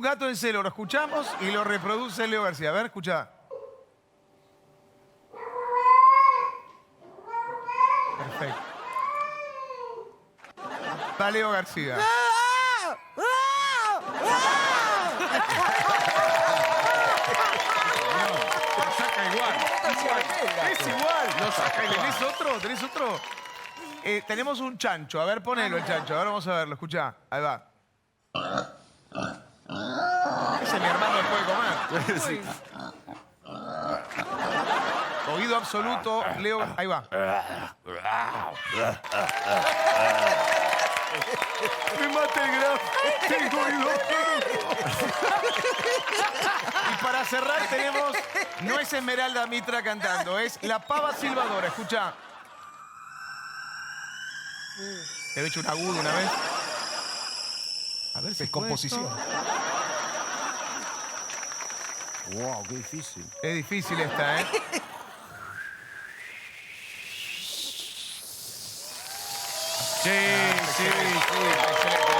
Un gato en celo, lo escuchamos y lo reproduce Leo García. A ver, escucha. Perfecto. Va Leo García. Lo saca igual. Es igual. Lo saca igual. ¿Tenés otro? ¿Tenés otro? Tenemos un chancho. A ver, ponelo el chancho. Ahora vamos a verlo. Escuchá. Ahí va. Ese mi hermano lo puede comer. Sí. Oído absoluto. Leo. Ahí va. Me mata el graf. Tengo oído. Y para cerrar tenemos... No es Esmeralda Mitra cantando, es la pava silbadora. Escucha. Te he hecho un agudo una vez. A ver si Es composición. Wow, qué difícil. Es difícil esta, ¿eh? Sí, sí, sí. Excelente.